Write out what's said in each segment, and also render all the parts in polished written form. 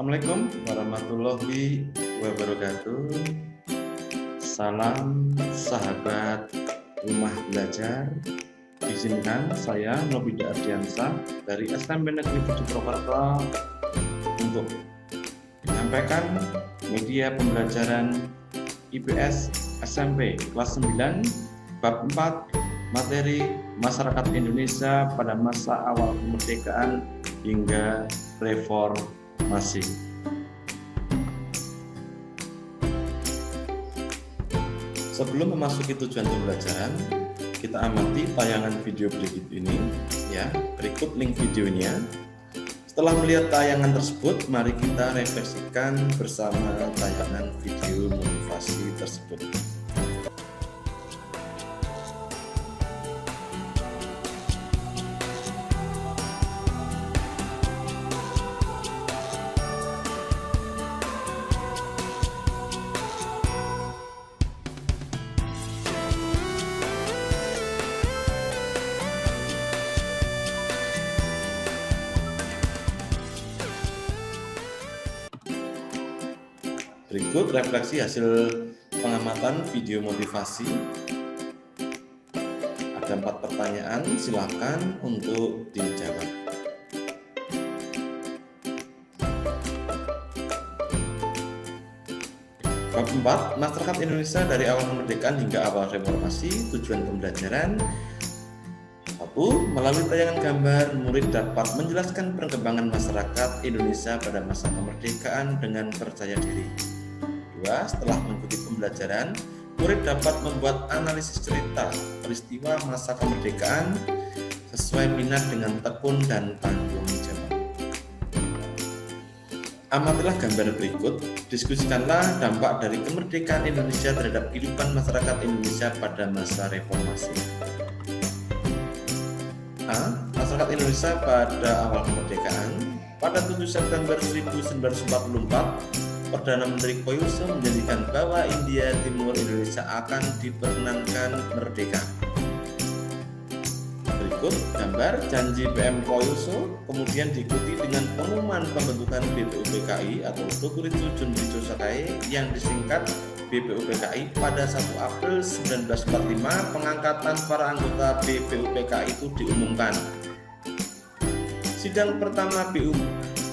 Assalamualaikum warahmatullahi wabarakatuh. Salam sahabat rumah belajar. Izinkan saya Nobida Ardiansah dari SMP Negeri 7 Purwokerto untuk menyampaikan media pembelajaran IPS SMP kelas 9 bab 4 materi masyarakat Indonesia pada masa awal kemerdekaan hingga reformasi. Sebelum memasuki tujuan pembelajaran, kita amati tayangan video berikut ini ya. Berikut link videonya. Setelah melihat tayangan tersebut, mari kita refleksikan bersama tayangan video motivasi tersebut. Berikut refleksi hasil pengamatan video motivasi. Ada 4 pertanyaan, silakan untuk dijawab. Bab 4, masyarakat Indonesia dari awal kemerdekaan hingga awal reformasi. Tujuan pembelajaran: 1. Melalui tayangan gambar, murid dapat menjelaskan perkembangan masyarakat Indonesia pada masa kemerdekaan dengan percaya diri. 2. Setelah mengikuti pembelajaran, murid dapat membuat analisis cerita peristiwa masa kemerdekaan sesuai minat dengan tekun dan tanggung jawab. Amatilah gambar berikut, diskusikanlah dampak dari kemerdekaan Indonesia terhadap kehidupan masyarakat Indonesia pada masa reformasi. A. Masyarakat Indonesia pada awal kemerdekaan. Pada 7 September 1944, Perdana Menteri Koyuso menjanjikan bahwa India Timur Indonesia akan diperkenankan merdeka. Berikut gambar janji PM Koyuso kemudian diikuti dengan pengumuman pembentukan BPUPKI atau Dokuritsu Junbicho Sakai yang disingkat BPUPKI pada 1 April 1945. Pengangkatan para anggota BPUPKI itu diumumkan. Sidang pertama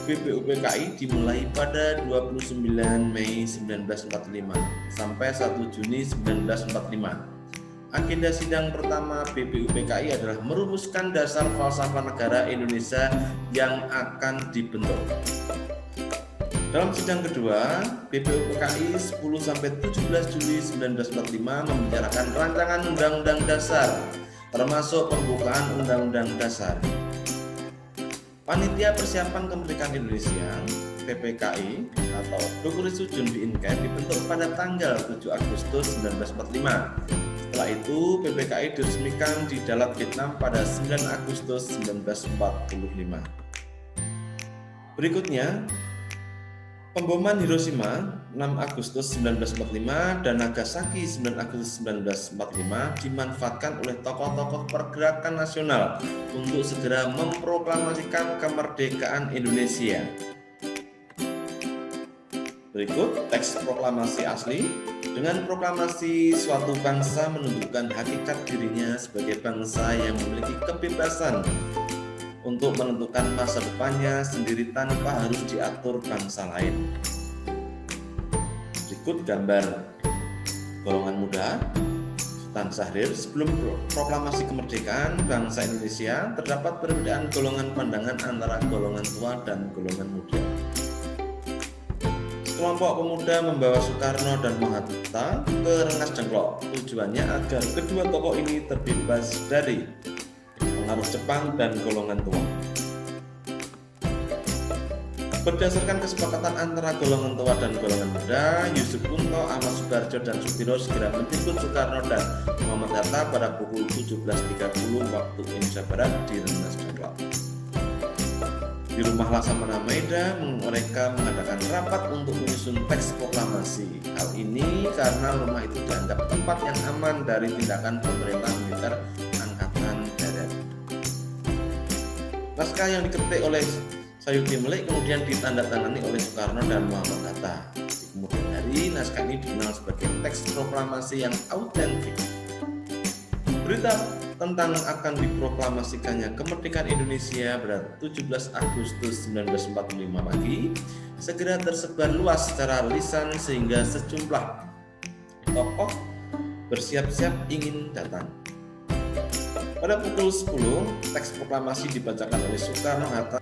BPUPKI dimulai pada 29 Mei 1945 sampai 1 Juni 1945. Agenda sidang pertama BPUPKI adalah merumuskan dasar falsafah negara Indonesia yang akan dibentuk. Dalam sidang kedua, BPUPKI 10 sampai 17 Juli 1945 membicarakan rancangan Undang-Undang Dasar, termasuk pembukaan Undang-Undang Dasar. Panitia Persiapan Kemerdekaan Indonesia (PPKI) atau Dokuritsu Junbi-Inkai dibentuk pada tanggal 7 Agustus 1945. Setelah itu, PPKI diresmikan di Dalat, Vietnam pada 9 Agustus 1945. Berikutnya, pemboman Hiroshima 6 Agustus 1945 dan Nagasaki 9 Agustus 1945 dimanfaatkan oleh tokoh-tokoh pergerakan nasional untuk segera memproklamasikan kemerdekaan Indonesia. Berikut teks proklamasi asli. Dengan proklamasi, suatu bangsa menunjukkan hakikat dirinya sebagai bangsa yang memiliki kebebasan untuk menentukan masa depannya sendiri tanpa harus diatur bangsa lain. Berikut gambar golongan muda Sultan Syahrir. Sebelum proklamasi kemerdekaan bangsa Indonesia, terdapat perbedaan golongan pandangan antara golongan tua dan golongan muda. Sekelompok pemuda membawa Soekarno dan Mahatta ke Rengas Dengklok. Tujuannya agar kedua tokoh ini terbebas dari pengaruh Jepang dan golongan tua. Berdasarkan kesepakatan antara golongan tua dan golongan muda, Yusuf Kunto, Ahmad Subarjo, dan Sutiro segera menjemput Soekarno dan Muhammad Hatta pada pukul 17.30 waktu Indonesia Barat di Rengas Dengklok. Di rumah Laksamana Maeda, mereka mengadakan rapat untuk menyusun teks proklamasi. Hal ini karena rumah itu dianggap tempat yang aman dari tindakan pemerintah militer Angkatan Darat. Naskah yang diketik oleh Sayuti Melik kemudian ditandatangani oleh Soekarno dan Muhammad Hatta. Di kemudian hari, naskah ini dikenal sebagai teks proklamasi yang autentik. Berita tentang akan diproklamasikannya kemerdekaan Indonesia pada 17 Agustus 1945 pagi segera tersebar luas secara lisan sehingga sejumlah tokoh bersiap-siap ingin datang. Pada pukul 10, teks proklamasi dibacakan oleh Soekarno-Hatta.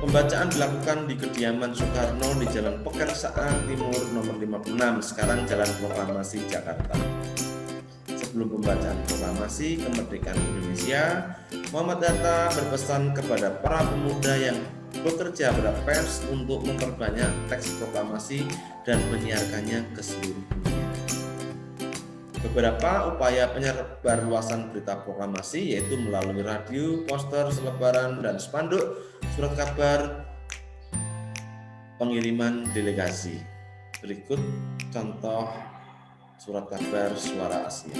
Pembacaan dilakukan di kediaman Soekarno di Jalan Pegangsaan Timur nomor 56, sekarang Jalan Proklamasi, Jakarta. Sebelum pembacaan proklamasi kemerdekaan Indonesia, Muhammad Hatta berpesan kepada para pemuda yang bekerja pada pers untuk memperbanyak teks proklamasi dan menyiarkannya ke seluruh dunia. Beberapa upaya penyebarluasan berita proklamasi yaitu melalui radio, poster, selebaran, dan spanduk, surat kabar, pengiriman delegasi. Berikut contoh surat kabar Suara Asia.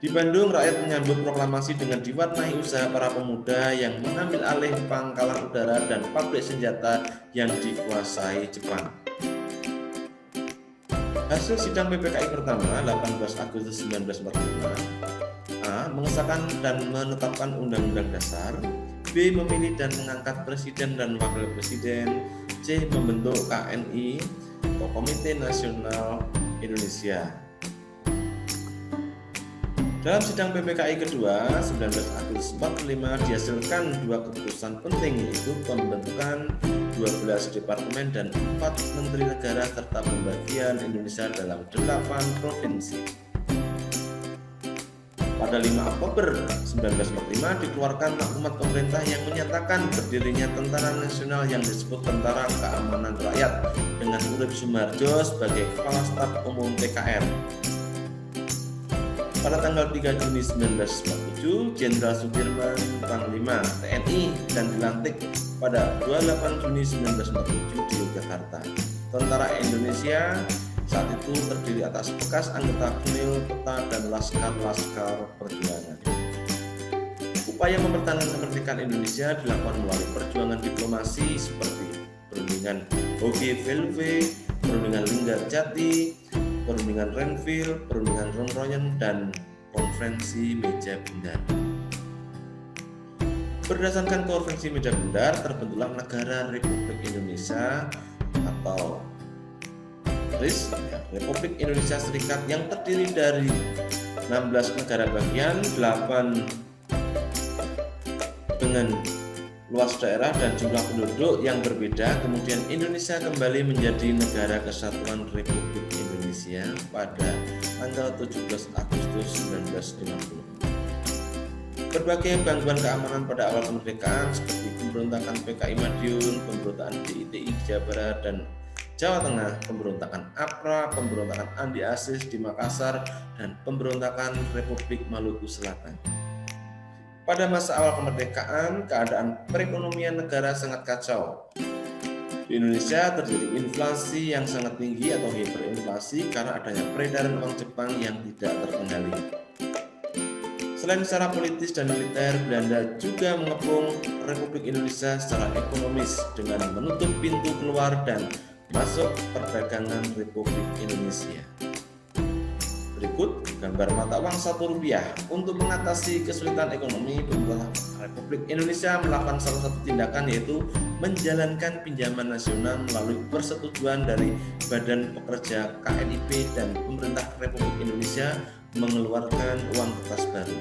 Di Bandung, rakyat menyambut proklamasi dengan diwarnai usaha para pemuda yang mengambil alih pangkalan udara dan pabrik senjata yang dikuasai Jepang. Hasil sidang PPKI pertama 18 Agustus 1945, A. Mengesahkan dan menetapkan Undang-Undang Dasar, B. Memilih dan mengangkat Presiden dan Wakil Presiden, C. Membentuk KNI atau Komite Nasional Indonesia. Dalam sidang PPKI kedua 19 Agustus 45 dihasilkan dua keputusan penting, yaitu pembentukan 12 departemen dan 4 menteri negara serta pembagian Indonesia dalam 8 provinsi. Pada 5 Oktober 1945 dikeluarkan maklumat pemerintah yang menyatakan berdirinya Tentara Nasional yang disebut Tentara Keamanan Rakyat dengan Urip Sumoharjo sebagai Kepala Staf Umum TKR. Pada tanggal 3 Juni 1947, Jenderal Sudirman Panglima TNI dan dilantik pada 28 Juni 1947 di Yogyakarta. Tentara Indonesia saat itu terdiri atas bekas anggota Kunil, Peta, dan Laskar-Laskar Perjuangan. Upaya mempertahankan kemerdekaan Indonesia dilakukan melalui perjuangan diplomasi seperti perundingan Hoge-Velve, perundingan Linggarjati, perundingan Renville, perundingan Rongroyen, dan konferensi Meja Bundar. Berdasarkan konferensi Meja Bundar, terbentuklah Negara Republik Indonesia atau RIS, Republik Indonesia Serikat, yang terdiri dari 16 negara bagian, 8 dengan luas daerah dan jumlah penduduk yang berbeda. Kemudian Indonesia kembali menjadi Negara Kesatuan Republik Indonesia pada tanggal 17 Agustus 1950. Berbagai gangguan keamanan pada awal kemerdekaan seperti pemberontakan PKI Madiun, pemberontakan DITI Jawa Barat dan Jawa Tengah, pemberontakan APRA, pemberontakan Andi Aziz di Makassar, dan pemberontakan Republik Maluku Selatan. Pada masa awal kemerdekaan, keadaan perekonomian negara sangat kacau. Di Indonesia terjadi inflasi yang sangat tinggi atau hiperinflasi karena adanya peredaran uang Jepang yang tidak terkendali. Selain secara politis dan militer, Belanda juga mengepung Republik Indonesia secara ekonomis dengan menutup pintu keluar dan masuk perdagangan Republik Indonesia. Berikut gambar mata uang Rp1. Untuk mengatasi kesulitan ekonomi, pemerintah Republik Indonesia melakukan salah satu tindakan, yaitu menjalankan pinjaman nasional melalui persetujuan dari Badan Pekerja KNIP, dan pemerintah Republik Indonesia mengeluarkan uang kertas baru.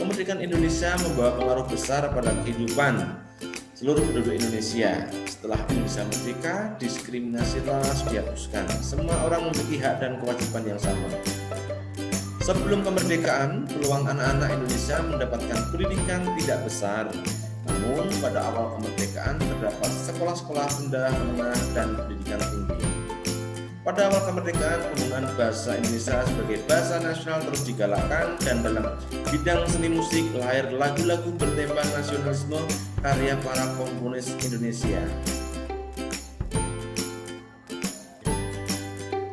Kemerdekaan Indonesia membawa pengaruh besar pada kehidupan seluruh penduduk Indonesia. Setelah Indonesia merdeka, diskriminasi ras dihapuskan. Semua orang memiliki hak dan kewajiban yang sama. Sebelum kemerdekaan, peluang anak-anak Indonesia mendapatkan pendidikan tidak besar. Namun pada awal kemerdekaan terdapat sekolah-sekolah rendah, menengah, dan pendidikan tinggi. Pada awal kemerdekaan, penggunaan bahasa Indonesia sebagai bahasa nasional terus digalakkan, dan dalam bidang seni musik lahir lagu-lagu bertema nasionalisme karya para komponis Indonesia.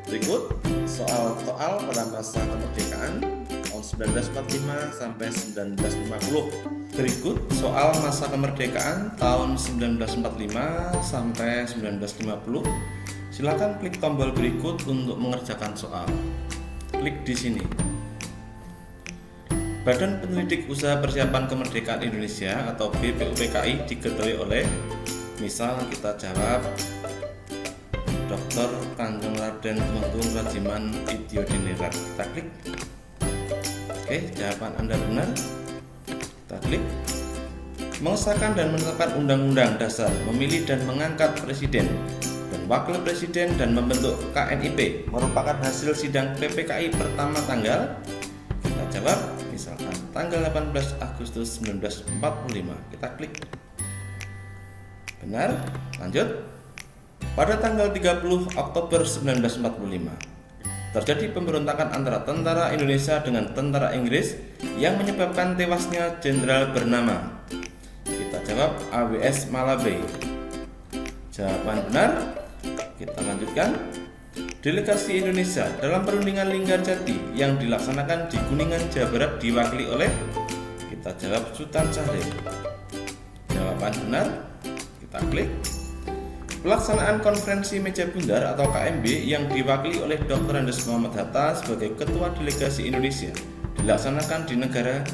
Berikut soal pada masa kemerdekaan tahun 1945 sampai 1950. Berikut soal masa kemerdekaan tahun 1945 sampai 1950. Silakan klik tombol berikut untuk mengerjakan soal. Klik di sini. Badan Penyelidik Usaha Persiapan Kemerdekaan Indonesia atau BPUPKI diketuai oleh, misal kita jawab Dr. Kanjeng Raden Tumenggung Rajiman Idyodiningrat. Kita klik. Oke, jawaban Anda benar. Kita klik. Mengesahkan dan menetapkan Undang-Undang Dasar, memilih dan mengangkat Presiden dan Wakil Presiden dan membentuk KNIP merupakan hasil sidang PPKI pertama tanggal, kita jawab misalkan tanggal 18 Agustus 1945. Kita klik. Benar. Lanjut. Pada tanggal 30 Oktober 1945 terjadi pemberontakan antara tentara Indonesia dengan tentara Inggris yang menyebabkan tewasnya jenderal bernama, kita jawab AWS Malabe. Jawaban benar. Kita lanjutkan. Delegasi Indonesia dalam perundingan Linggarjati yang dilaksanakan di Kuningan, Jawa Barat diwakili oleh, kita jawab Sultan Syahrir. Jawaban benar. Kita klik. Pelaksanaan konferensi meja bundar atau KMB yang diwakili oleh Dr. Andes Muhammad Hatta sebagai Ketua Delegasi Indonesia dilaksanakan di negara,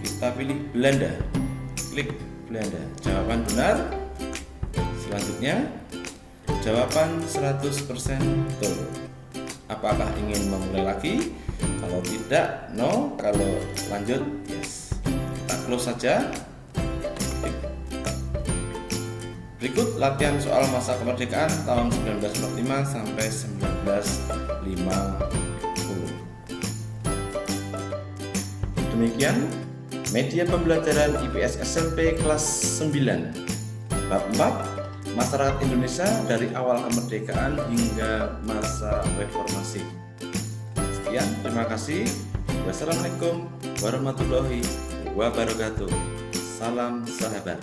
kita pilih Belanda. Klik Belanda. Jawaban benar. Selanjutnya, jawaban 100% betul. Apakah ingin memulai lagi? Kalau tidak, no. Kalau lanjut, yes. Kita close saja. Berikut latihan soal masa kemerdekaan tahun 1945 sampai 1950. Demikian media pembelajaran IPS SMP kelas 9 bab 4 Masyarakat Indonesia dari awal kemerdekaan hingga masa reformasi. Sekian, terima kasih. Wassalamualaikum warahmatullahi wabarakatuh. Salam sahabat.